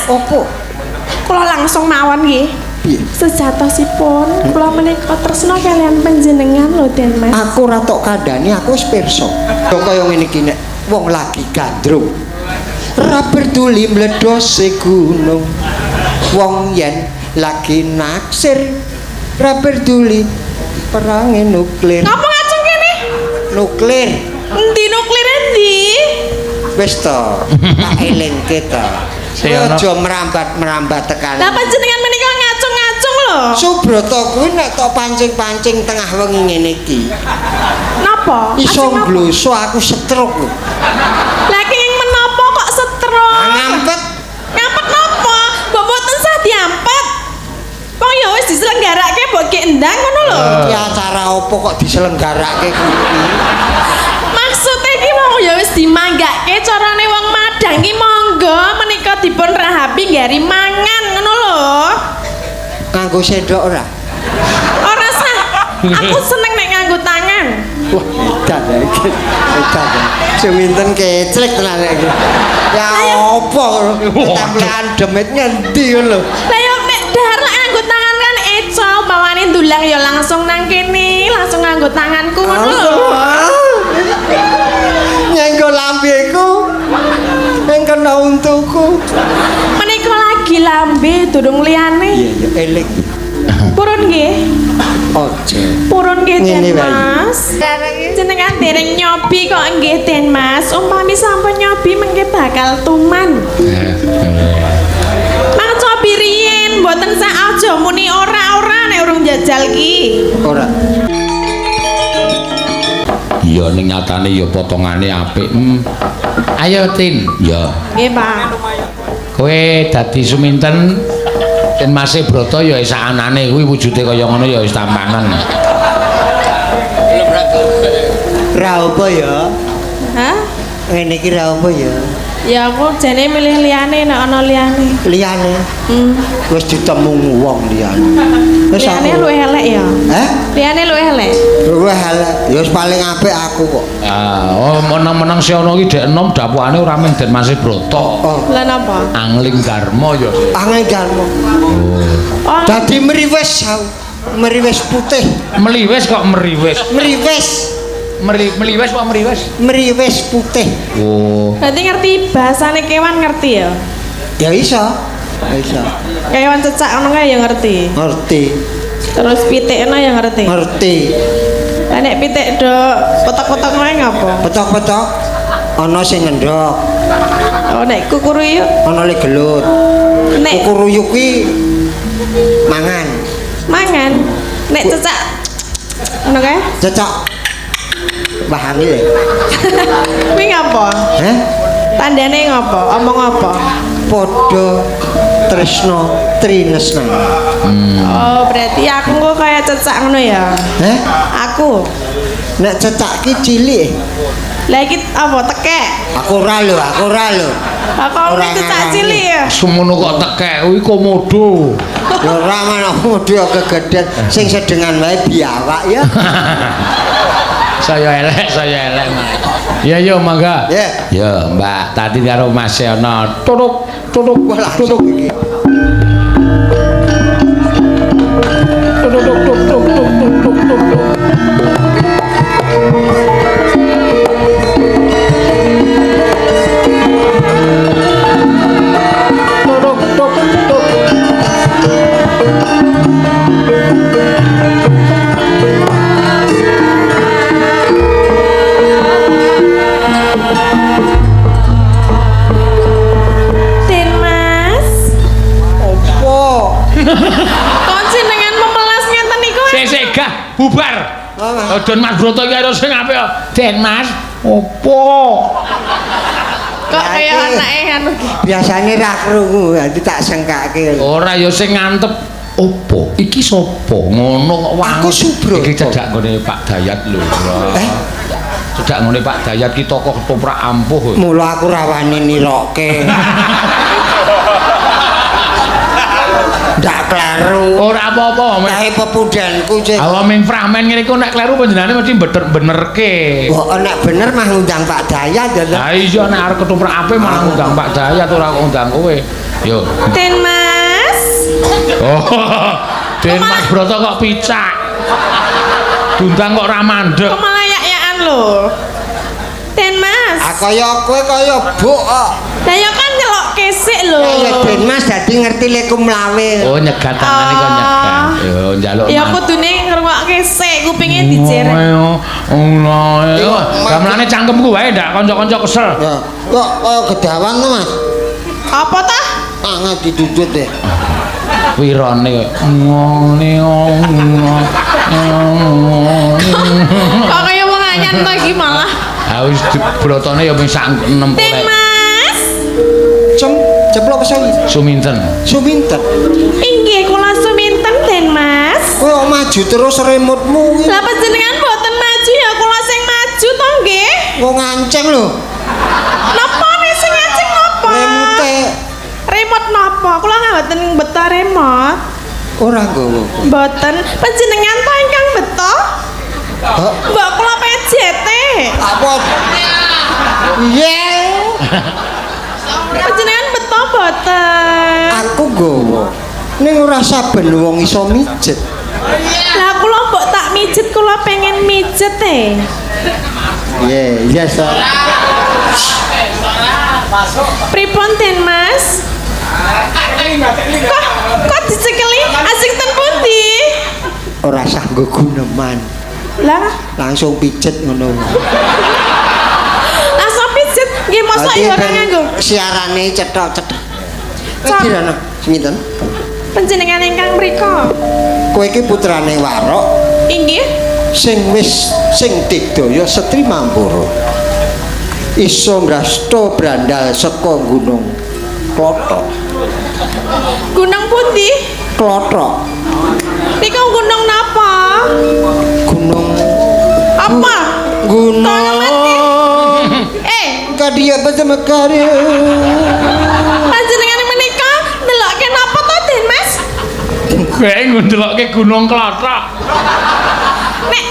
Opo? Kula langsung mawon nggih. Piye? Sejatosipun kula menika tresna kalian panjenengan lho Den Mas. Aku ora tok kandhani, aku wis pirsa. Kaya ngene iki nek wong lagi gandrung. Ora peduli mledose gunung. Wong yen lagi naksir ora peduli perange nuklir. Ngapa ngacung kene? Nuklir. Endi nuklir endi? Wis to, tak elingke to. Aja merambat-merambat tekan. Lah panjenengan menika ngacung-ngacung lho. Subrata kuwi nek tok pancing-pancing tengah wengi ngene iki. Napa? Iso Ngacung napa? ngloso aku stroke lho. Lah kenging menapa kok stroke? Ngampet. Ngampet napa? Mbok mboten sah diampet. Wong ya wis diselenggarake mbok ki endang ngono lho. Iki acara apa kok diselenggarake kuwi? Maksudnya iki mau ya wis dimanggake carane wong madang iki monggo menika dipun rahapi nggari mangan ngono lho. Nganggo sendok ora? Ora sah. Aku seneng nek nganggo tangan. Wah, edan ya iki. Edan. Seminten keclek tenan iki. Ya apa tempelan demit ngendi lho. Lah yo nek dahar lek nganggo tangan kan eco bawane ndulang ya langsung nang kene, langsung nganggo tanganku ngono lho. Nyenggo lambeku. Ning kena untuku. Menika lagi lambe durung liyane. Iya, eling. Purun nggih. Ojo. Purun nggih Den Ngene wae. Mas. Jenengan dereng nyobi kok nggih Den Mas. Umpami sampun nyobi mengke bakal tuman. Mang cobi riyin mboten sak aja muni ora-ora nek urung jajal ki. Ora. Iya ning nyatane ya potongane apik. Ayo Tin, ya. Nggih, Pak. Kowe dadi suminten Den Mas Broto ya sakanane kuwi wujude kaya ngono ya wis tampangan. Ra apa ya? Hah? Ngene iki ra apa ya? Ya aku jane milih liyane nek ana liyane. Liyane wis ditemu wong liyane. Wis Liyane luwih elek ya. Hah? Liyane luwih elek. Luwih elek. Ya wis paling apik aku kok. Ah, oh menang-menang si ono iki dek enom dapukane ora men Den Mas Broto. Oh, Lah napa? Angling Darmo ya. angegarmu. Oh, Dadi meriwes sau. Meriwes putih. Meliwes kok meriwes. Meriwes. Meliwes kok meriwes. Meriwes putih. Oh. berarti ngerti bahasane kewan ngerti ya? Ya iso. Ya iso. Kewan cecak ngono kae ya ngerti. Ngerti. Terus pitikna ya ngerti. Ngerti. Lah nek pitik do potok-potok wae ngapa? Petok-petok ana sing ngendhok, Oh nek kukuruyuk, ana le gelut. nek Kukuruyuk kuwi mangan. mangan, nek cecak ngono kae. Cocok. Pahami le. Kuwi ngapa? Hah? Tandane ngapa? Omong apa? Padha tresna trinesna. Oh, berarti aku kok kaya cecak ngono ya. Hah? Aku. Nek cecak ki cilik. Lah iki apa tekek? Aku ora lho, aku ora lho. Aku Ora cecak ngarani. cilik ya. Semono kok tekek kuwi komodo. Lho ora mana modho kegeden sing sedengan wae biawak ya. Saya elek, Mas. Ya yo mangga. Ya. Ya, Mbak, tadi karo Mas ana tutuk Wah langsung iki. Den Mas. Opo? Kok jenengan memelas ngenten niku? Sik gah bubar. Oh, Den Mas Broto iki karo sing apik kok. Den Mas, opo? Kok kaya anake anu ki. Biasane ra krungu, dadi tak sengkake. Ora ya sing ngantep opo? Iki sapa? Ngono kok wangun. Aku Subroto. Iki cedak nggone Pak Dayat lho. Cedak nggone Pak Dayat ki tokoh ketoprak ampuh. Mula aku ra wani nirokke. Ndak kleru. Ora apa-apa. Kae pepudanku sing. Awak ming fragmen ngene iku nek kleru panjenengane mesti benerke. Kok nek bener mah ngundang Pak Dayat ya. Ha iya nek arep ketoprak apik malah ngundang Pak Dayat ora kok ngundang kowe. Yo. Den Mas. Oh. Den Mas Broto kok picak. Dundang kok ra mandeg. Kok malah yak-yakan lho. Den Mas. Kaya kowe kaya buk kok. Lah ya kan nyelok kesik lho. Ya Den Mas dadi ngerti lek mlawe. Oh nyegat tangane kok nyegat. Yo njaluk. Ya kudune ngrungokke sik kupinge dijerek. Allah. Gamelane cangkemku wae ndak kanca-kanca kesel. Ya, kok gedawan to Mas? Apa tah? Angel didudut deh. Wirane ngene Kok kaya wong anyar to iki malah. Ha wis brotone ya wis 60. Den Mas. Ceplok kesawi. Suminten. Suminten. Inggih kula suminten Den Mas. Kowe maju terus remote-mu iki. Lah panjenengan mboten maju ya kula sing maju to nggih. Wong nganceng lho. Napa nih sing ngajeng napa? Remote Remote napa? Kula mboten beto remote. ora nggowo. Mboten panjenengan to ingkang beto? Hah? Mbok kula PJT. Apa? Iya. Panjenengan beto mboten? Aku nggowo. Ning ora saben wong iso mijet. Lah kula mbok tak mijet kula pengen mijet Iya, Sir. Pripun Den Mas? Kok dicekeli? Asing ten pundi? Ora sah nggo guneman. Lah, Langsung pijet ngono. langsung pijet. Nggih mosok ya ora nganggo. Siarane cetok-cetok. Cok. Kirana, sinten? Panjenengan ingkang mrika. Kowe iki putrane Warok Inggih. sing digdaya Setri Mambara. Iso ngrasta brandal saka Gunung Klothok. Gunung pundi? Klothok. Niku gunung napa? Gunung Apa? Gunung Kadia Bajamakari. Panjenengan menika ndelokke napa to Den Mas? Kowe ngundelokke Gunung Klothok. Nek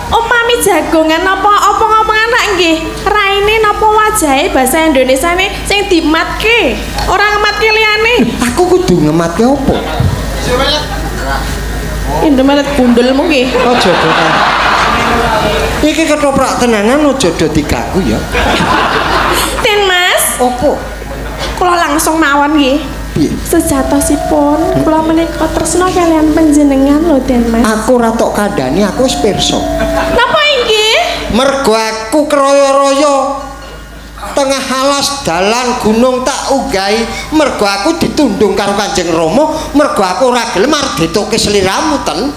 upami jagongan napa apa-apa anak nggih, raine napa wajahe basa Indonesiane sing dimatke, ora ngematke liyane. Aku kudu ngematke apa? Indomaret bundulmu nggih. Aja tenan. Iki ketoprak tenanan aja do diganggu ya. Den Mas, Apa? kula langsung mawon nggih. Piye? Sejatosipun kula menika tresna kalian panjenengan lho Den Mas. Aku ora tok kandhani, aku wis pirsa. Napa inggih? Mergo aku keroyo-royo tengah alas dalan gunung tak unggahi, mergo aku ditundung karo Kanjeng Rama, mergo aku ora gelem arep dituke sliramu ten.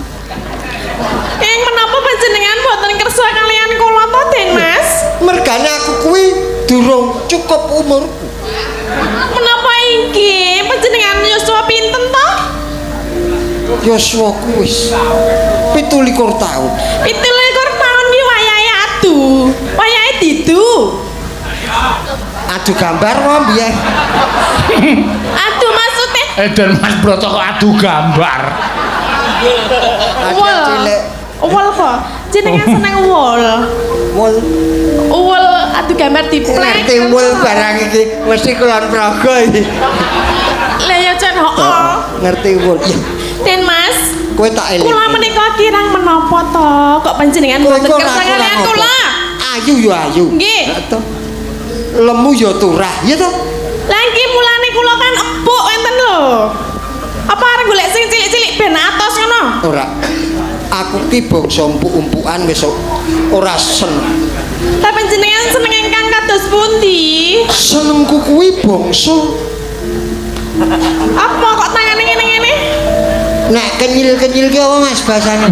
Ing menapa panjenengan boten kersa kalian kula to Den Mas? Mergane aku kuwi durung cukup umurku. Menapa inggih panjenengan yuswa pinten to? Yuswaku wis 17 taun. 17 tahun ki wayahe adu. Wayahe didu. Adu gambar wae biyen. Adu maksudnya Dan Mas Broto kok adu gambar. uwel. cilik. Uwel kok. Jenengan seneng uwel. Mul Uwel adu gambar diplek. ngerti mul barang iki mesti kulon praga iki. Lah ya jan hooh. Ngerti mul. Ya, Den Mas, kowe tak eling. kula menika kirang menapa to? Kok panjenengan Kowe boten kok kersa ora kalian apa. kula? Ayu ya ayu. Nggih. Ha to. Lemu ya turah, ya to? Lah iki mulane kula kan empuk enten lho. Apa arep golek sing cilik-cilik ben atos ngono? Ora. Aku ki bangsa empuk-empukan wis ora seneng. Lah panjenengan seneng ingkang kados pundi? Senengku kuwi bangsa Apa kok tangane ngene-ngene? nek kenyil-kenyil ki apa Mas basane?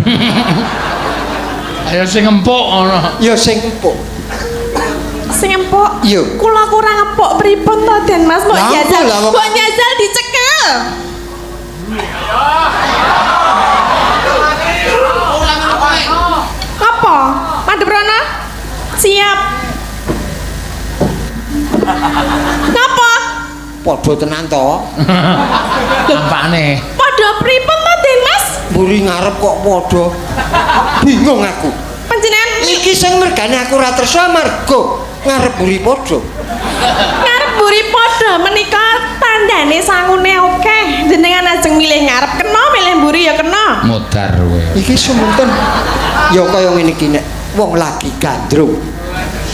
Ayo sing empuk ngono. Ya sing empuk. Sing empuk. Iya. Kula kurang empuk pripun to Den Mas? Mbok Lah, jajal, lah, wong- mbok jajal dicekel. Apa? Madhep rono? Siap. Napa? Padha tenan to. Apane? Padha pripun to Den Mas? Mburi ngarep kok padha. Bingung aku. Panjenengan Iki sing mergane aku ora tresna mergo ngarep mburi padha. ngarep mburi padha menika tandane sangu lajeng milih ngarep kena, milih mburi ya kena. Modar kowe. Iki semunten ya kaya ngene iki nek wong lagi gandrung.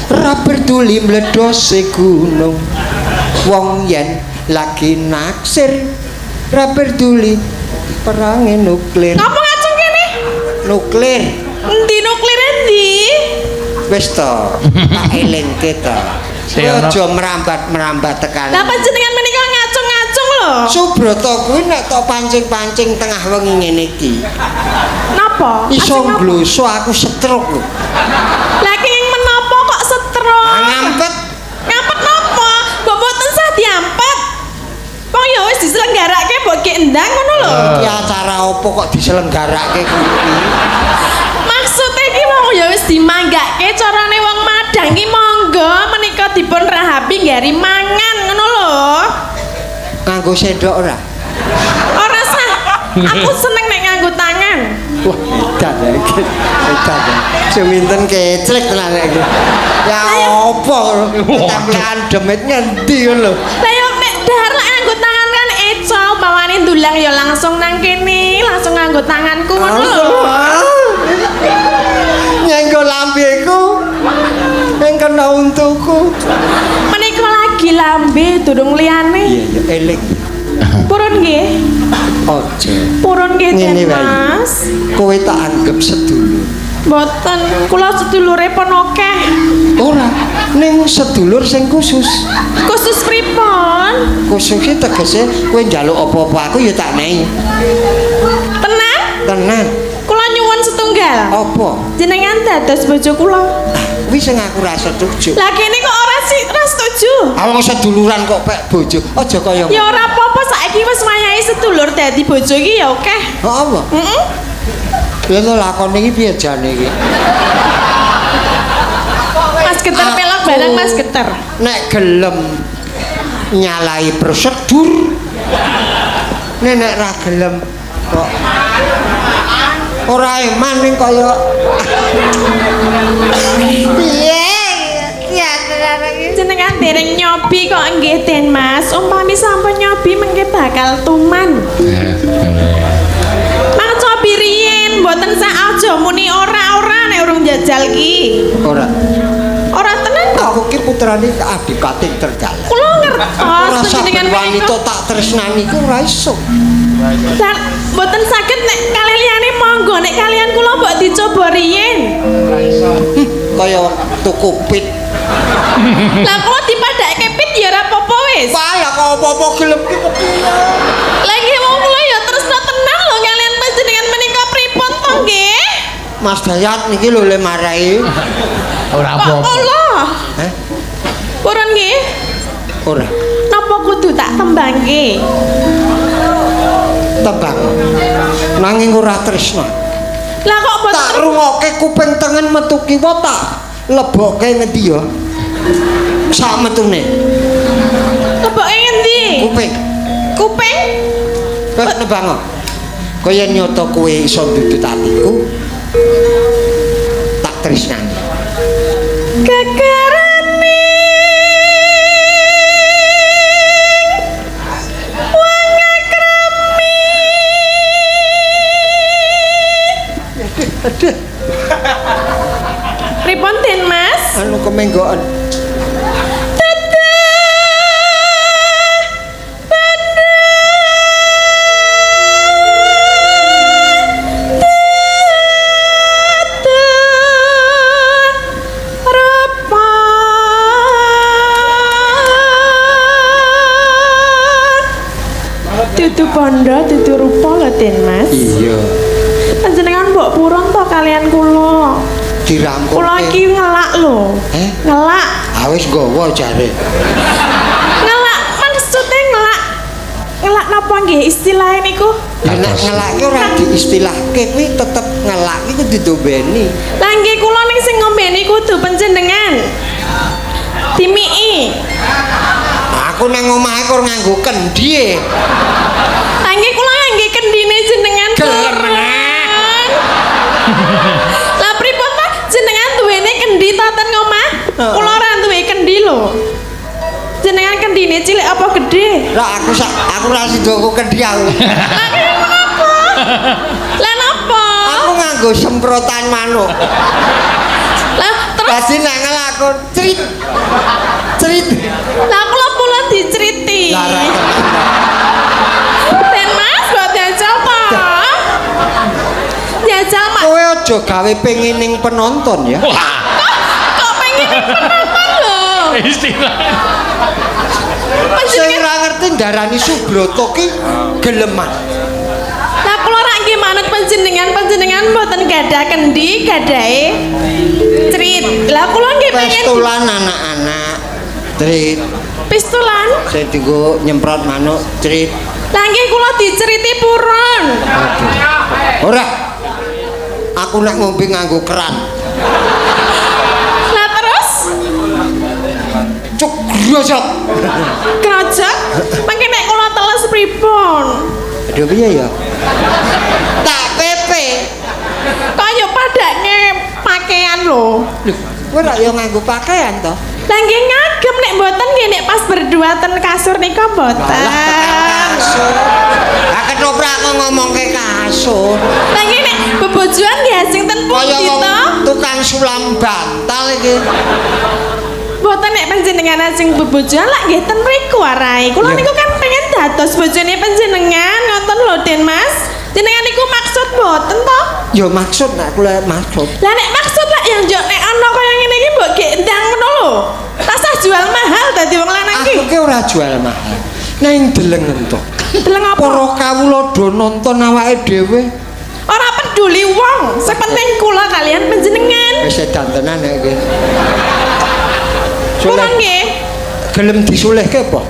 Ra peduli mledose gunung. Wong yen lagi naksir ra peduli perange nuklir. Ngapa ngacung kene? Nuklir. Endi nuklir endi? Wis to, tak elingke to. Aja merambat-merambat tekan. Lah panjenengan menika ngacung-ngacung lho. Subrata kuwi nek tok pancing-pancing tengah wengi ngene iki. Napa? Iso Ajeng napa? ngloso aku stroke lho. Lah kenging menapa kok stroke? Ngampet. Ngampet napa? Mbok mboten sah diampet. Wong ya wis diselenggarake mbok ki endang ngono lho. Iki acara apa kok diselenggarake kuwi? Maksudnya iki wong ya wis dimanggake carane wong madang iki monggo menika dipun rahapi nggari mangan ngono lho. Nganggo sendok ora? Ora sah. Aku seneng nek nganggo tangan. Wah, edan ya iki. Edan ya. Seminten kecrek tenan iki. Ya apa templekan demit ngendi lho. Lah yo nek dahar lek nganggo tangan kan eco bawane ndulang ya langsung nang kene, langsung nganggo tanganku ngono lho. Nyenggo lambeku. Ning kena untuku. Menika lagi lambe durung liyane. Iya ya eling. Purun nggih. Ojo. Purun nggih Ngene Den wae. Mas. Kowe tak anggap sedulur. Mboten, kula sedulure pun akeh. Ora, ning sedulur sing khusus. Khusus pripun? Khusus iki tegese kowe njaluk apa-apa aku ya tak nehi. Tenan? Tenan. Kula nyuwun setunggal. Apa? Jenengan dados bojo kula. Kuwi sing aku ra setuju. Lah kene kok ora setuju. Awang seduluran kok pek bojo. Aja kaya Ya ora apa-apa saiki wis wayahe sedulur dadi bojo iki ya akeh. apa? Heeh. Ya to lakon iki piye jane iki? Mas Geter Aku- melok barang Mas Geter. Nek gelem nyalai prosedur. Nek ra gelem kok ora eman ning kaya piye ya tenan iki. Jenengan dereng nyobi kok nggih Den Mas. Umpami sampun nyobi mengke bakal tuman. Mang cobi riyin mboten sak aja muni ora-ora nek urung jajal ki. Ora. Ora tenan kok. Aku ki putrane Adipati Tergalak. Kula Ora ngertos saben jenengan wanita tak tresnani ku ora iso. Dan mboten saged nek kalian liyane monggo nek kalian kula mbok dicoba riyin. Kaya tuku pit. Lah kula dipadhake pit ya ora apa-apa wis. Wah, ya kok apa-apa gelem ki kepiye? Lagi wong kula ya tresna tenan lho kalian panjenengan menika pripun to nggih? Mas Dayat niki lho le marai. Ora Kok apa-apa. kula? Heh, Purun nggih. ora. Napa kudu tak tembangke? Tembang. Nanging ora tresna. Lah kok boten Tak rungokke kuping tengen metu kiwa tak lebokke ngendi ya? Sak metune. leboke ngendi? Kuping. Kuping? Wes nebang. Kaya nyoto kowe iso ndudut atiku. Tak tresnani. Kekarane wong akrami. Aduh, Pripun Den Mas? anu kemenggoan. Dudu bondo, dudu rupa lho Den Mas. Iya, Panjenengan mbok purun to kalian kula. dirangkul. Kula iki ngelak lho. Eh? Ngelak. Awis nggawa jare. Ngelak maksudnya ngelak. Ngelak napa nggih istilahnya niku? Nek ngelake ora diistilahke kuwi tetep ngelak iku didobeni. Lah nggih kula ning sing ngombeni kudu panjenengan. Dimiki. Aku nang omahe kok nganggo kendhi. Lah nggih kula ngangge kendine jenengan. Gelem Purun. Lah pripun Pak? Jenengan duwene kendi ta ten omah? Kula ora duwe kendi lho. Jenengan kendine cilik apa gedhe? Lah aku ra sida kok kedhiang. Lah napa? Aku nganggo semprotan manuk. Lah terus Dadi nek ngelakon crit. lah kula diceriti. Lah ra Den Mas, buat jajal ta? Jajal Mak. kowe aja gawe pengening penonton ya. Wah, Kok pengen penonton lho? istilah. Sing ora ngerti ndarani Subroto ki geleman. Lah kula rak nggih manut panjenengan mboten gadah kendi, gadahe crit. Lah kula nggih pengen Pestulan anak-anak. Crit. pistulan. Sing dienggo nyemprot manuk crit. Lah nggih kula diceriti purun. Ora. Aku nek ngombe nganggo keran. Lah terus Cuk grosok. kerajak mangke nek kula teles pripun? Aduh piye ya? Tak pepe. Kaya padane pakaian lho. Lho, kowe ora yo nganggo pakaian to? Lah nggih ngagem nek mboten nggih nek pas berdua ten kasur nika mboten. Kasur. Lah ketoprak kok ngomongke kasur. Lah nggih nek bebojoan nggih asing ten Kaya pundi wong to? tukang sulam bantal iki. Mboten nek panjenengan asing bebojoan lak nggih ten mriku arai. Kula Iya. niku kan pengen dados bojone panjenengan ngoten lho Den Mas. Jenengan niku maksud mboten to? Ya maksud nek kula maksud. Lah nek maksud lak yang njok nek ana kaya ngene iki mbok gek ndang ngono lho. Tasah jual mahal dadi wong lanang Aku iki. ki ora jual mahal. Nang delengen to. Deleng apa? Para kawula do nonton awake dhewe. Ora peduli wong, sepenting kula kalian panjenengan. Wis dantenan nek iki. Kula Suleh nggih. gelem disulehke apa?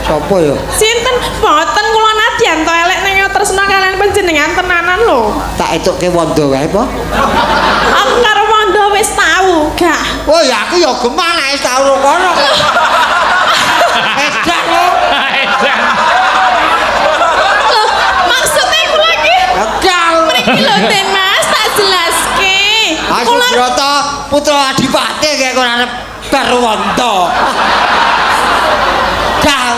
Sapa ya? Sinten boten kula nadyan to elek ning tresna kalian panjenengan tenanan lho. Tak etukke wanda wae apa? Aku karo Wanda wis tau, gak. Oh ya aku ya geman nek wis tau kono. Edan lho. Loh, maksudnya kula iki Edan. mriki lho Den Mas, tak jelaske. Aku Kula Broto putra Adipati kayak ora arep Barwanta. Kau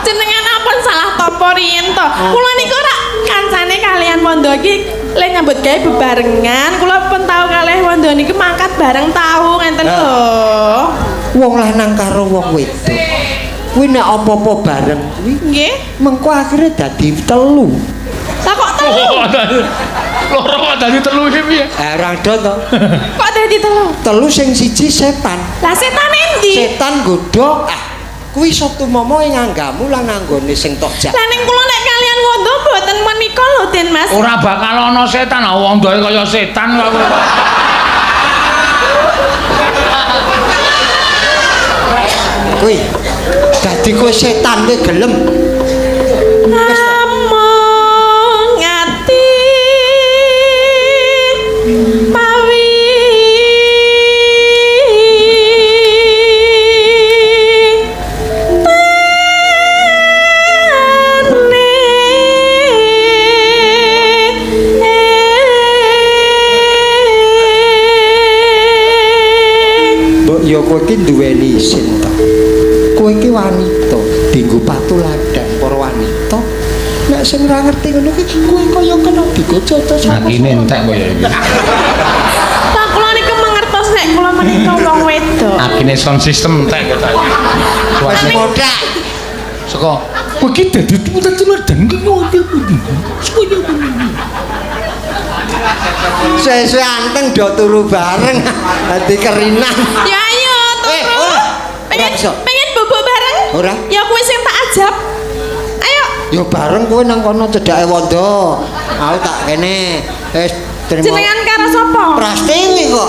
jenengan ampun salah tampa riyen to. Kula niku rak kancane kalian Wanda iki le nyambut gawe bebarengan. Kula pun tau kalih Wanda niki mangkat bareng tau ngenten lho. wong lanang karo wong wedok. Kuwi nek apa-apa bareng kuwi Nggih. mengko akhire dadi telu. Lah kok telu? Loro kok dadi telu iki piye? Ora ado to. Kok dadi telu? Telu sing siji setan. Lah setan endi? Setan godhok kuwi sok tumomo ing anggamu lan anggone sing tok jak. Lah ning kula nek kalian Wanda mboten menika lho Den Mas. Ora bakal ana setan, wong doe kaya setan kok. Kuwi dadi kowe setan kowe gelem. Among ati mawi Mbok ya kowe iki duweni isin to. Kowe iki wanita, dienggo patuladan para wanita. Nek sing ora ngerti ngono iki kowe kaya kena digocoto Nah, ini entek kaya iki. tak kula niku mangertos nek kula menika wong wedok. Akine sound system entek kok tadi. Wis modal. Saka kowe iki dadi tuladan iki ngono. Sesuk anteng do turu bareng dadi kerinan. Ya ayo turu. ora bisa. Pengen bubuk bareng? Ora. Ya kuwi sing tak ajab. Ayo. Ya bareng kowe nang kono cedhake Wanda. Aku tak kene. Wis terima. Jenengan karo sapa? Prastiwi kok.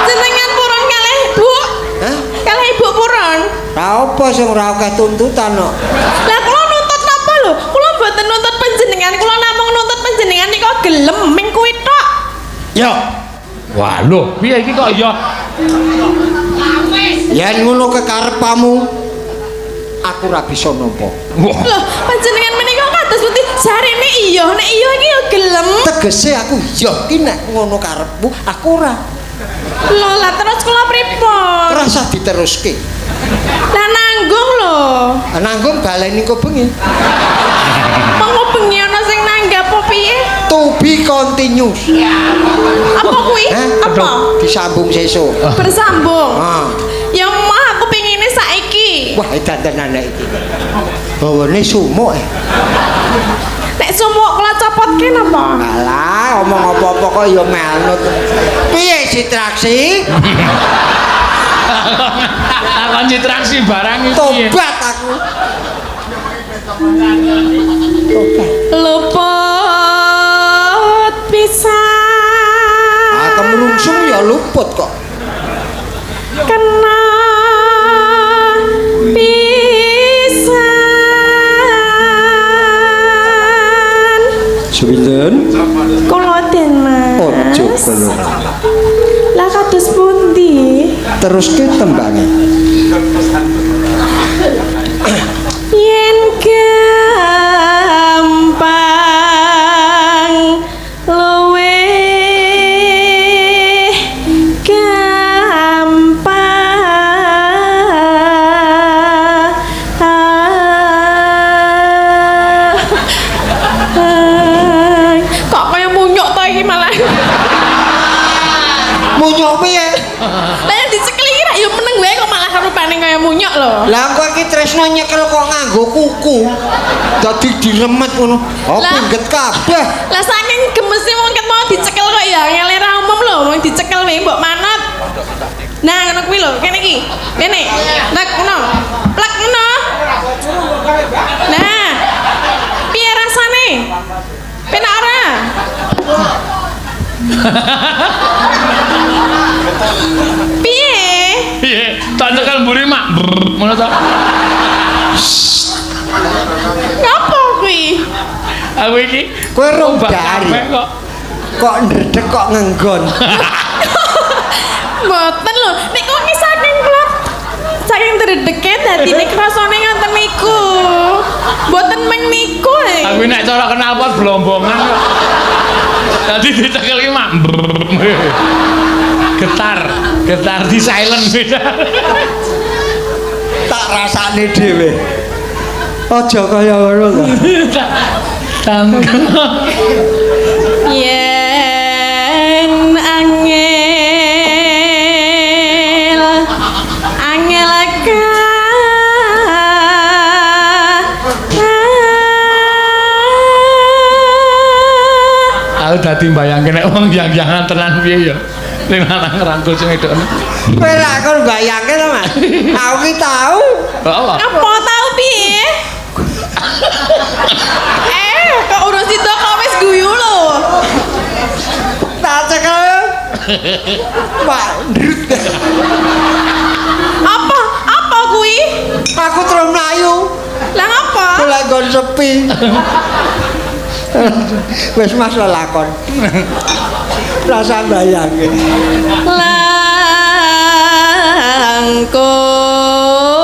Jenengan purun kalih Bu. Hah? Kalih Ibu purun. Ra apa sing ora akeh tuntutan kok. Lah kula nuntut napa lho? Kula mboten nuntut panjenengan, kula namung nuntut panjenengan nika gelem ming kuwi tok. Ya. Wah, lho, piye iki kok ya Yen ngono kekarepmu aku ora bisa nampa. wah. Loh, panjenengan menika kados pundi? Jarine iya, nek iya iki ya gelem. Tegese aku ya ki nek ngono karepmu aku ora. Lho, lah terus kula pripun? Ora usah diteruske. Lah nanggung lho. Nanggung baleni kok bengi. Monggo bengi ana sing nanggap apa piye? To be continuous. Apa kuwi? Apa? Disambung sesuk. Bersambung. Ah. Ya mah aku pengine saiki. Wah, dandan iki. Bawane sumuk. Nek sumuk kula copotke napa? Alah, omong apa-apa kok ya melnut. Piye sitraksi? Takon citraksi barang iki. Tobat aku. Luput pisan. Ah, kemrungsung ya luput kok. Kena pisan. Sepinten? Kula den Mas. Ojo kono. Lah kados pundi? Terus ke tembange. Yen gampang luwe gampang. Kok kaya munyuk to iki malah. Munyuk piye? Lah yang dicekel iki rak ya meneng wae kok malah rupane kaya munyuk lho. Lah kok iki tresno nyekel kok nganggo kuku. Dadi diremet ngono. Oh, Lah. pingget kabeh. Lah saking gemese wong ket mau dicekel kok ya ngele ra umum lho, wong dicekel wae mbok manut. Nah, ngono kuwi lho, kene iki. Kene. Plak ngono. Plak ngono. Nah. Piye rasane? Penak ora? Piye? Piye? Tak nyekel mburi mak. Ngono ta? Ngopo kuwi? Aku iki Kowe rong obat dari. kabeh kok. Kok ndredeg kok ngenggon. Mboten lho, nek kok iki saking kula saking dredege dadine krasane ngoten niku. Mboten meng niku e. Aku nek cara knalpot blombongan kok. Dadi dicekel ki mak. Getar di silent beda. Tak rasane dhewe. Aja kaya ngono to. Yen angel Aku dadi mbayangke nek wong yang-yangan tenan piye ya. Ning lanang ngrangkul sing edokne. Kowe ra kon bayangke to, Mas. Aku ki tau. Apa? apa tau piye? Kok urus itu kok wis guyu lho. Tak cekel. Pak, ndrut. Apa kuwi? Aku terus mlayu. Lah ngapa? Lah nggon sepi. Wis Mas lakon. Rasa bayangke. Langkung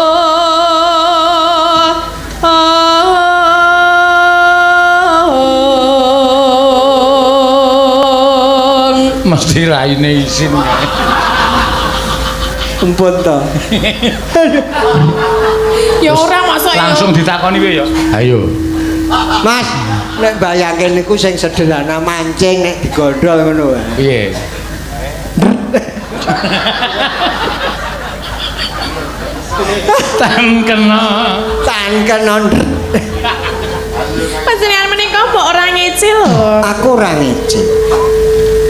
Mesti raine isin. Empun to. ya ora masa ya. Langsung ditakoni piye ya? Ayo. Mas, nek bayangke niku sing sederhana mancing nek digondhol ngono wae. Piye? Tan kena. Panjenengan menika mbok ora ngece lho. Aku ora ngece.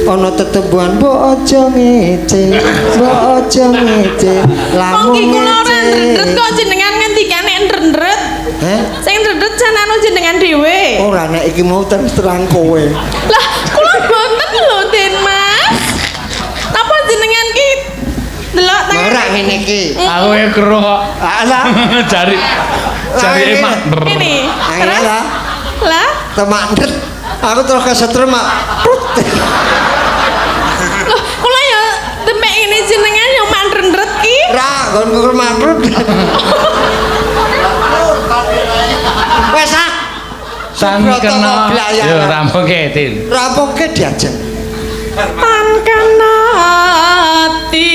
Ana tetembuhan mbok aja ngece. Mbok aja ngece. Wong iki kula ora ndredeg kok jenengan ngendikan nek ndredeg. Heh? Sing ndredeg jan anu jenengan dhewe. Ora nek iki mau terus terang kowe. Lah, kula boten lho, Den Mas. Napa jenengan ki delok tangan? Ora ngene iki. Aku ya kero kok. Alah, Jari emak. Ini. Ayolah. Terus? Lah, temak ndret. Aku terus kesetrum mak. Prut. loh, kula ya demek ini jenengan yo mandrendret ki. Ra, nggon kukur makrut. Wes ah. Tan kena. Yo rampoke, Tin. Rampoke diajeng. Tan kena ati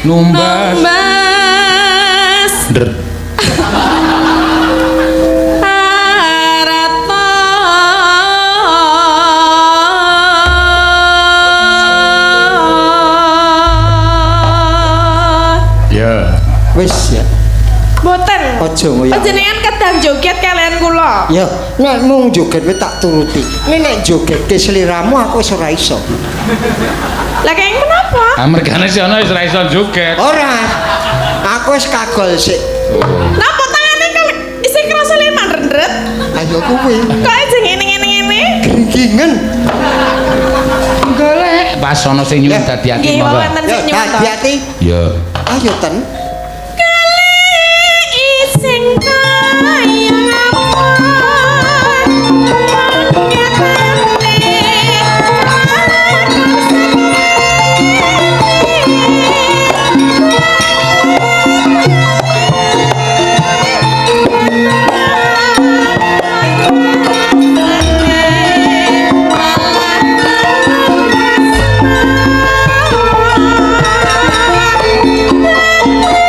numbas Numbas Ndr. Arata Ya Wis ya. Boten Aja ngoyak. Panjenengan kedang joget kalian kula Ya, nek mung joget wis tak turuti. Nek nek jogetke sliramu aku wis ora iso. Lah kaya menapa? Amerikane si ana wis ra iso joget. Ora. Aku wis kagol sik. Napa tangane kali isi kerasa leman rendret? Ayo kuwi. Kok aja ngene-ngene. Gringingen. Golek pas ana sing nyuwun dadi ati Nggih, monggo. wonten Ya, sing nyuwun to. hati-hati. Ya. Ayo ten. Ising kaya ngapa Malah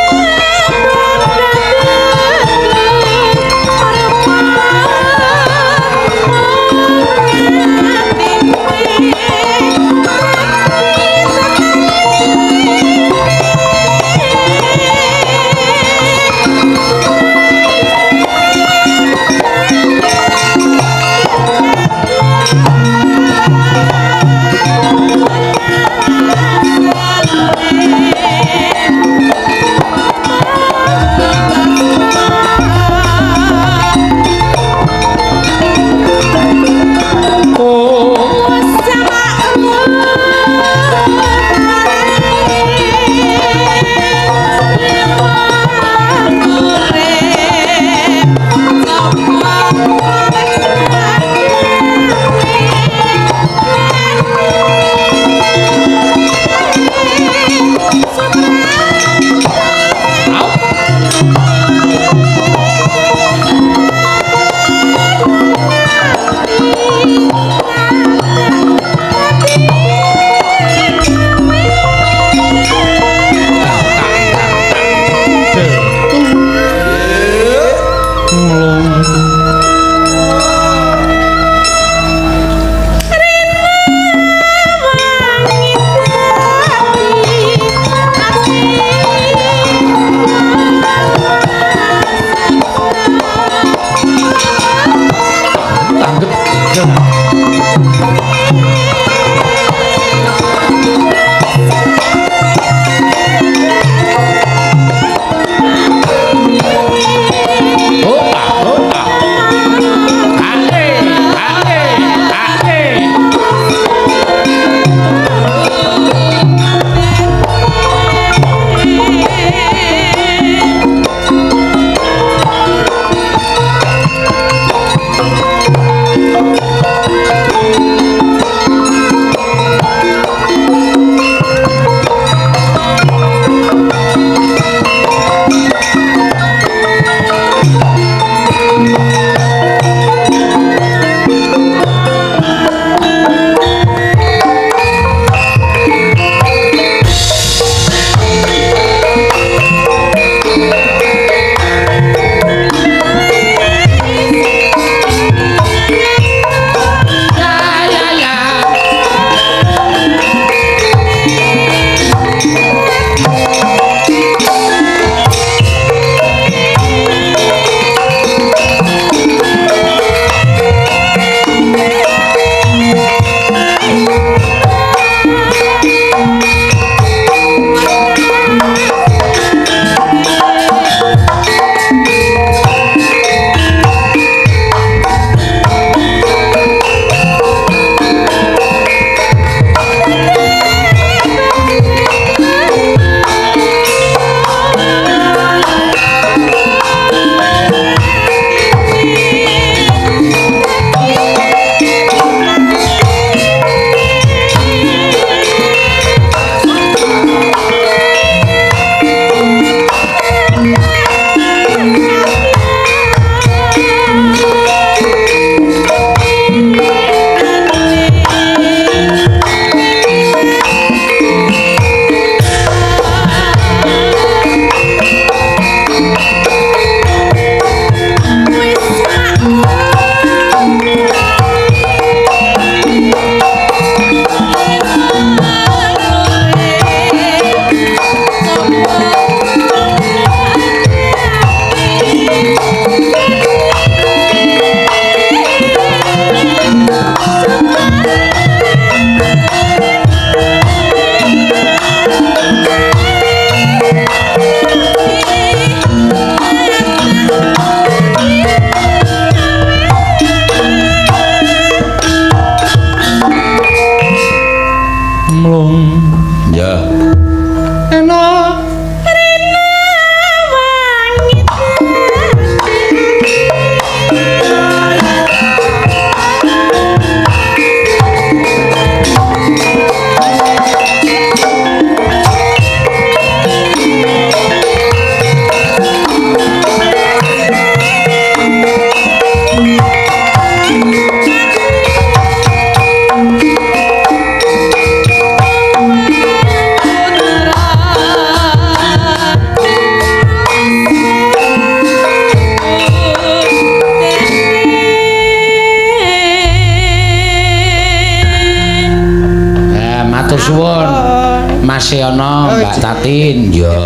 Mbak Tatin ya.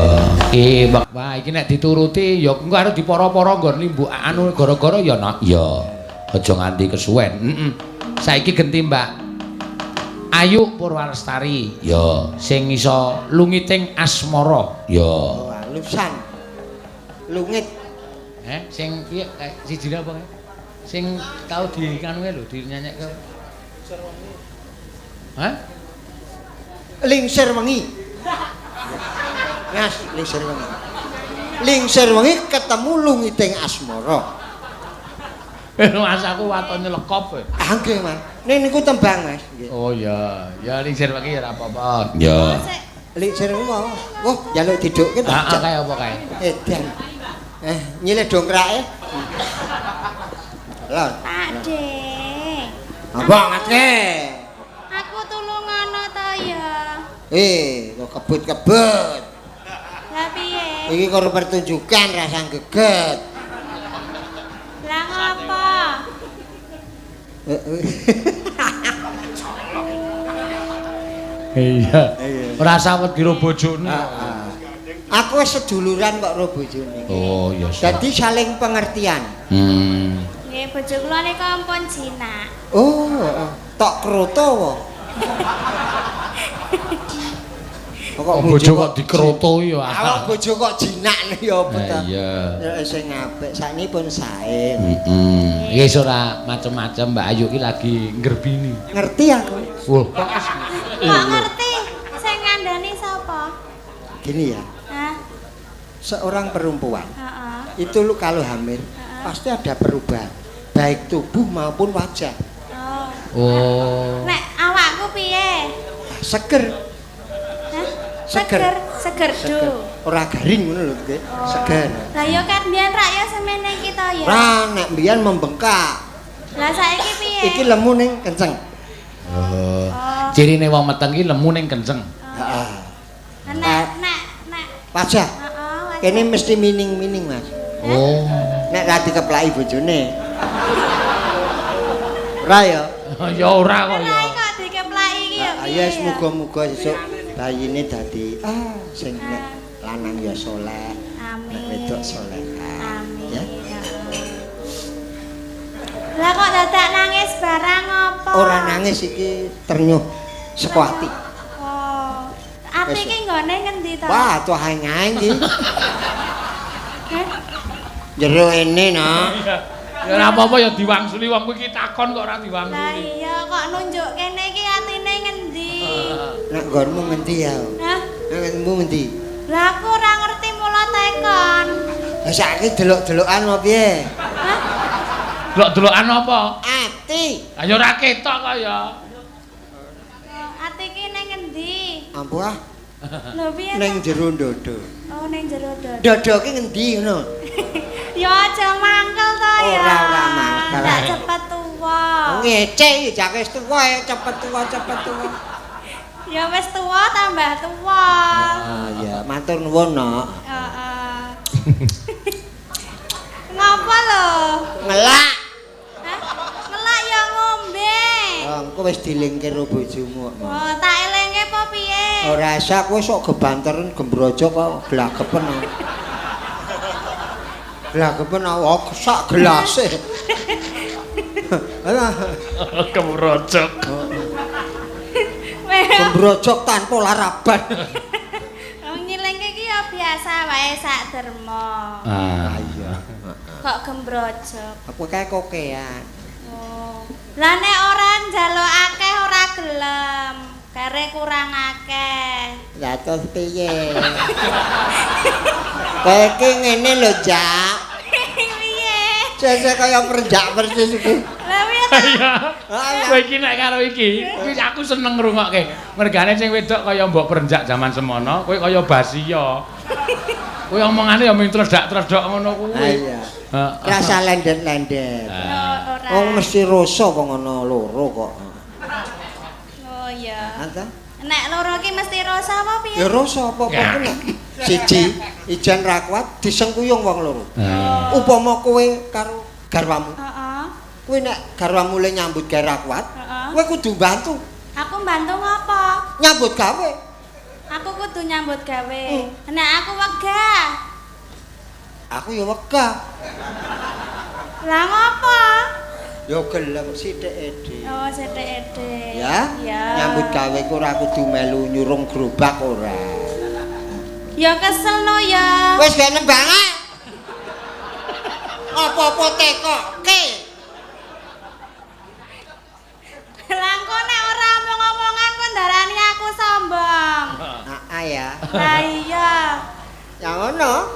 Wah iki nek dituruti ya engko arep dipara-para nggon limbuk anu gara-gara ya ya aja nganti kesuwen. Saiki genti Mbak Ayu Purwalestari ya sing iso lungiting asmara ya. Oh, lusan. Lungit. Sing piye siji apa kae? Sing tau dikanuke lho dinyanyekke. Hah? Lingsir wengi. Mas, lingsir wengi. Lingsir wengi ketemu lungiting asmara. Mas aku waton nyelekop. Ah nggih, Mas. Niku tembang, Mas. Nggih. Oh ya, ya lingsir wengi ora apa-apa. Ya. Lingsir wengi mau. Wah, njaluk didukke ta. Heeh, kaya apa kae? Edan. Nyilih dongkrake. Lon. Pakde. Apa ngate? Aku tulungono to ya. Kok kebut-kebut. Lah piye? Iki karo pertunjukan rasa geget. Lah ngapa? Iya. Ora sawet kira bojone. Aku wis seduluran kok karo bojone. Oh, ya. Dadi saling pengertian. Nggih, bojo kula niku ampun jinak. Oh, tok kroto wae. Kok bojo kok dikroto ya. Awak bojo kok jinak ya apa ta? Iya. Ya sing apik, sakniki pun sae. Iki wis ora macem-macem Mbak Ayu iki lagi nggerbini. Ngerti aku. Wah. Kok ngerti? Sing ngandani sapa? Gini ya, Hah? seorang perempuan Heeh. itu lu kalau hamil pasti ada perubahan, baik tubuh maupun wajah. Oh. Nek awakku piye? Seger, Hah? Seger. Seger do. ora garing ngono lho, nggih. Seger. Lah ya kan biyen rak ya semene kita ya. Ora nek mbiyen membengkak. Lah saiki piye? Iki lemu ning kenceng. Oh. Cirine wong meteng iki lemu ning kenceng. Heeh. Nek Wajah. heeh. Kene mesti mining-mining, Mas. Oh. Nek ra dikeplaki bojone. Ora ya? Ya ora kok ya. Ora kok dikeplaki iki ya. Ya wis muga-muga sesuk bayine dadi sing nek lanang ya saleh, Amin. nek wedok salehah. Amin. Ya. Lah kok dadak nangis barang apa? Ora nangis iki ternyuh saka ati. Oh. Ati iki nggone ngendi to? Wah, tuh aing iki. Heh? Jero ene, Nak. Ya ora apa-apa ya diwangsuli wong kuwi iki takon kok ora Lah diwangsuli. iya kok nunjuk kene iki atine ngendi? Nek nggonmu ngendi ya? Hah? Nek nggonmu ngendi? Lah aku ora ngerti mula tekon. Lah saiki delok-delokan apa piye? Hah? Delok-delokan apa? Ati. Ah ya ora ketok kok ya. Ati iki ning ngendi? Ampun. Lho piye? Ning jero dodo. Oh ning jero dodo. Dodo ki ngendi ngono? Ya aja mangkel to ya. Ora mangkel. Tak cepet tuwa. Ngece iki jake wis tuwa cepet tuwa. Ya wis tuwa tambah tuwa. Ah ya, matur nuwun, Nak. Heeh. Ngapa lho? Ngelak. Hah? Ngelak ya ngombe. Engko wis dilingke karo bojomu kok. Oh, tak elenge apa piye? Ora sak kowe sok gebanteren gembrojo kok glagepen. Glagepen awak sak gelase. Alah, Kemrojok. gembrojok tanpa laraban. Wong nyilengke iki ya biasa wae sak derma. Ah iya. Kok gembrojok. Apa kae kokean. Oh. Lah nek ora njaluk akeh ora gelem. Kare kurang akeh. Lah terus piye? Kae iki ngene lho, Jak. Piye? Sese kaya perenjak persis iki. Lah piye ta? Iya. Kowe iki nek karo iki aku seneng ngrungokke. Mergane sing wedok kaya mbok perenjak zaman semono, kowe kaya Basia. Kowe omongane ya mung tledhak-tledhok ngono kuwi. Ah iya. Heeh. Rasa lendet-lendet. Ora. Wong mesti rasa kok ngono loro kok. Oh iya. Anta? Nek loro ki mesti rasa apa piye? Ya rasa apa-apa ku nek siji ijan ra kuat disengkuyung wong loro. Upama kowe karo garwamu. Heeh. Kowe nek garwamu le nyambut gawe ra kuat, Heeh. kowe kudu bantu Aku bantu ngapa? nyambut gawe. Aku kudu nyambut gawe. Nek aku wegah. Aku ya wegah. Lah ngopo? Ya gelem sithik-sithik. Oh, sithik-sithik. Ya? Ya. Nyambut gawe ku ora kudu melu nyurung gerobak ora. Ya kesel no ya. Wis gak nembang ae. Apa-apa tekoke. Lah engko nek ora omong-omongan kok ndarani aku sombong. Heeh ya. Lah iya. Ya ngono.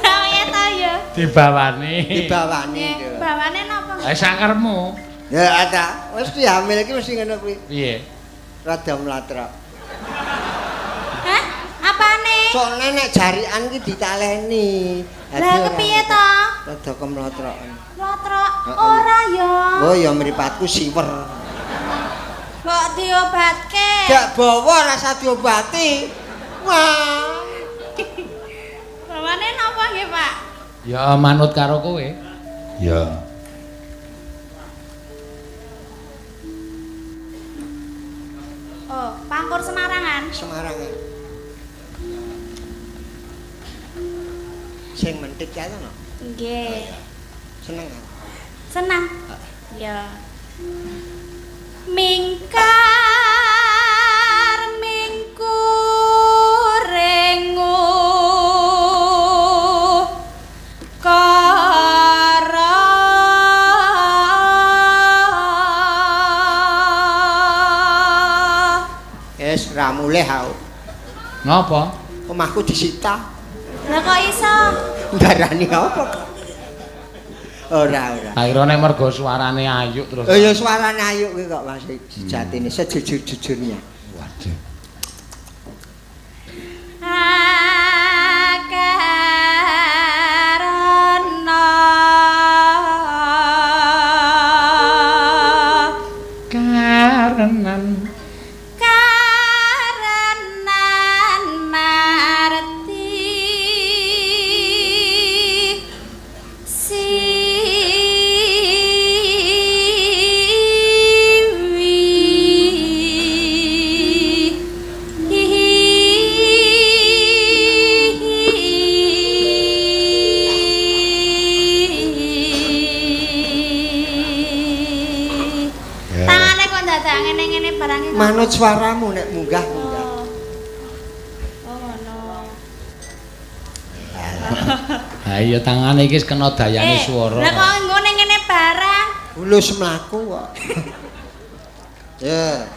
Lah ya ta ya. Dibawani. Dibawani. Bawane napa? Sangarmu. Ya ada. Wis dihamil iki mesti ngono kuwi. Piye? Rada mlatrok. Hah? Apane? Soalnya nek jarikan iki ditaleni. Lah kepiye to? Rada kemlotrokan. Lotrok ora ya. Oh ya mripatku siwer. Kok diobatke? Gak bawa rasa diobati. Wah. Bawane napa nggih, Pak? Ya manut karo kowe. Ya. Oh, Pangkur Semarangan. Semarang. Sing mentik ya to. Nggih. Seneng kan? Senang. Ya. Mingkar mingkurengu kara Wis ra mulih aku. Ngapa? Omahku disita. Lah kok iso? Darani apa? Ora. Akhirnya nek mergo suarane ayu terus. Oh ya suarane ayu kuwi kok Mas sejatine sejujur-jujurnya. Waduh. Akarana Karenan karenan marti tangane kok dadak ngene-ngene barang iki. Manut suaramu nek munggah-munggah. Oh ngono. Ha iya tangane iki wis kena dayane swara. Lah kok nggone ngene barang? Ulus mlaku kok. Ya.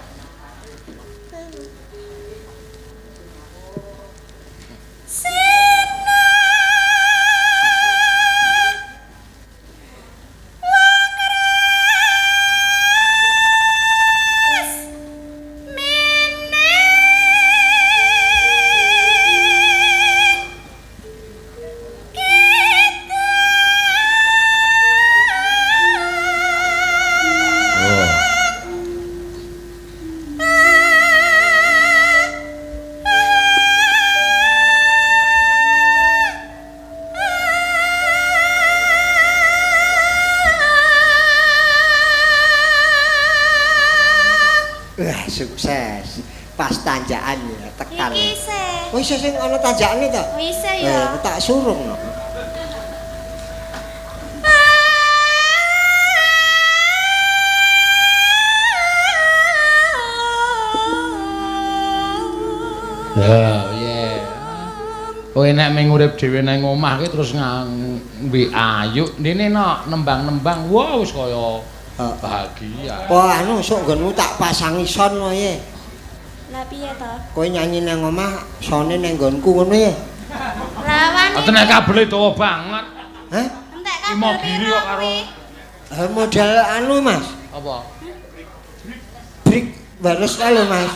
Wah, sukses. Pas tanjakan ya, tekan. Iki isih. Oh, iso sing ana tanjakane to? Isih ya. Tak surung no. Ya, piye. Kowe nek ming urip dhewe nang omah ki terus ngombe ayu, ndene no nembang-nembang, wah wis kaya bahagia. Wah, anu sok nggonmu tak pasangi son wae. Lah piye to? Kowe nyanyi nang omah, sone nang nggonku ngono ya. Lawane. Ate nek kabele dawa banget. Hah? Entek Iki mau gini kok karo Model anu, Mas. apa? Brik baris kae lho, Mas.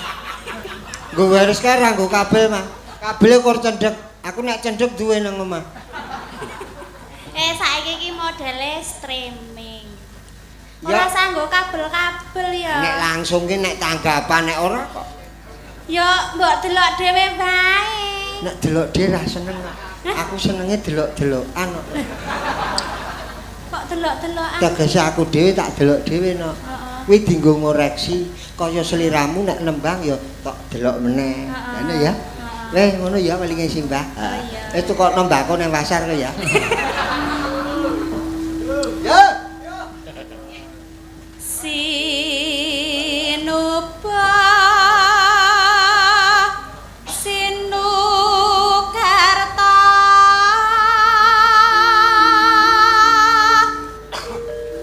Nggo baris kae ra nggo kabel, Mas. Kabele kur cendhek. Aku nek cendhek duwe nang omah. Saiki iki modele streaming. Ya. Ora sanggo kabel-kabel ya. Nek langsung ki nek tanggapan nek ora kok. Ya mbok delok dhewe bae. Nek delok dhewe ra seneng kok. Aku senenge delok-delokan kok. Kok delok-delokan? Tegese aku dhewe tak delok dhewe no. Heeh. kuwi dienggo ngoreksi kaya seliramu nek nembang ya tok delok meneh. Ngene ya. Weh ngono ya welinge Simbah. Iya. Itu kok nembako nang pasar kok ya. Ya. Sinuba Sinukarta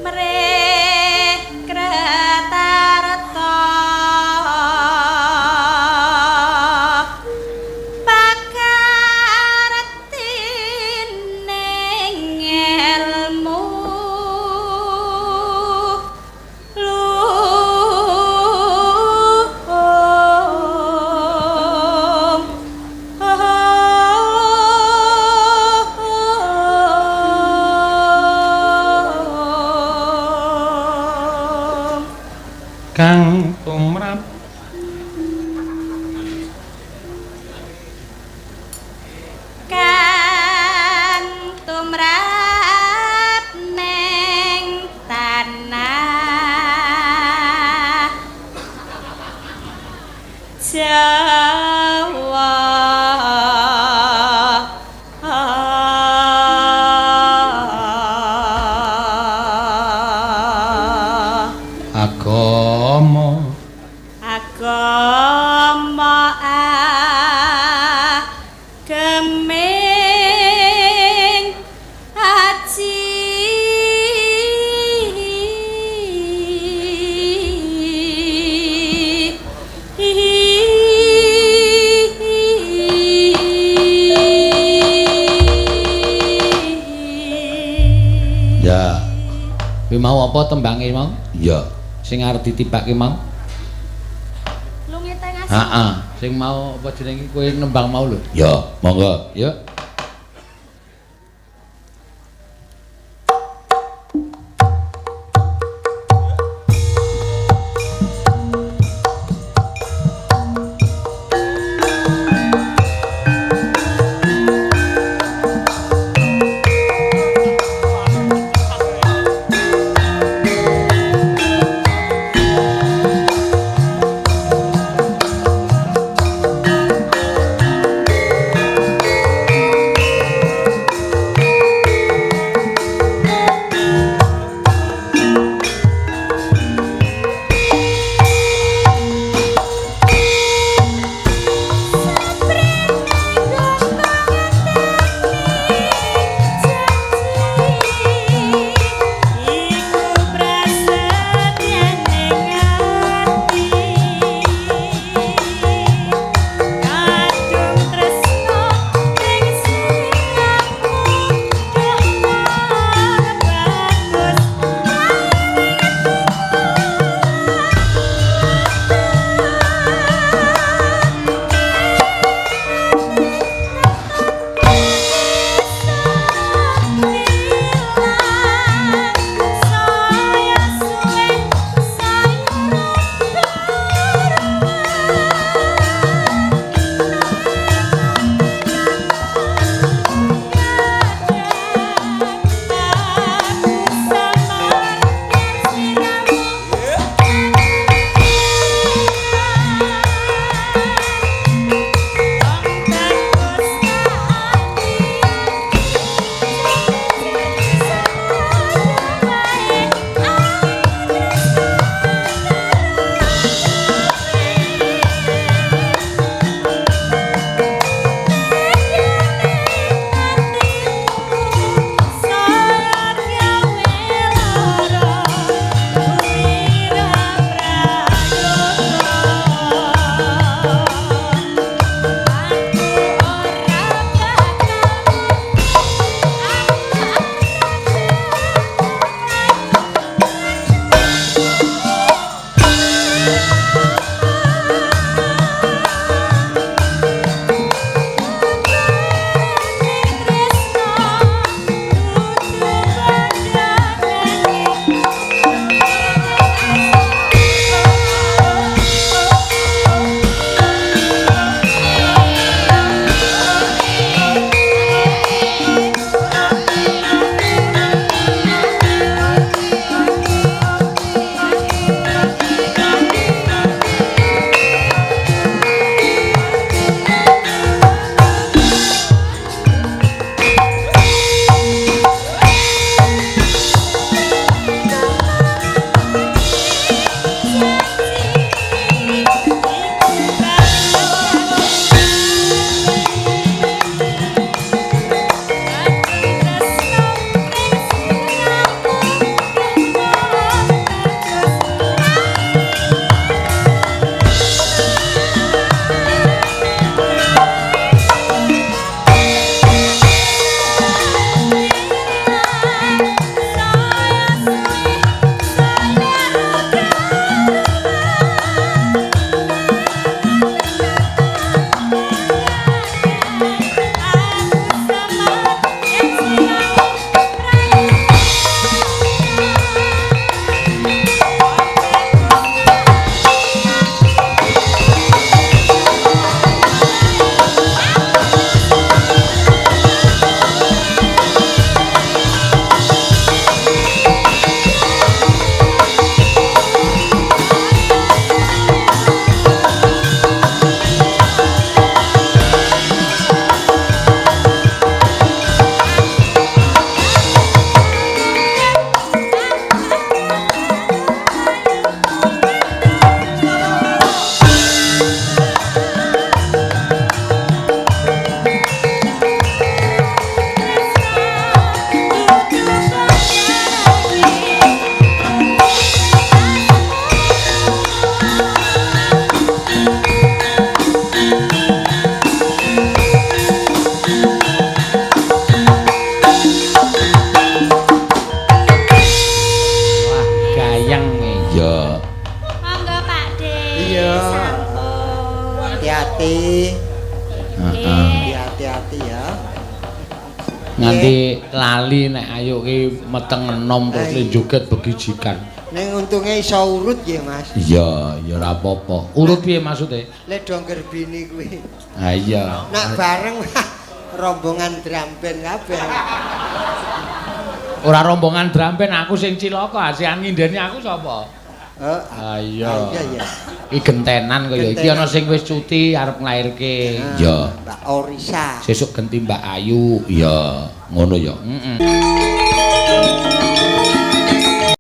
Mrekretarta pakartining ilmu Kang tumrap kan tumrap neng tanah Jawa agama agama ageming aji ya kuwi mau apa tembange mau ya sing arep ditibake mau lu ngeteng asih heeh sing mau apa jenenge kowe nembang mau lho ya monggo ya lali nek ayo ki meteng enom terus le joget begijikan. Ning untunge iso urut ya, Mas. Iya, ya ora apa-apa. Urut piye maksude? Le dongger bini kuwi. Ha iya. Nak bareng rombongan drum band kabeh. Ora rombongan drum band aku sing cilaka, asian ngindeni aku sapa? Heeh. Iya. Iya ya. Iki gentenan kaya iki ana sing wis cuti arep nglairke. Iya. Mbak Orisa. Sesuk ganti Mbak Ayu. Iya, ngono ya. Heeh.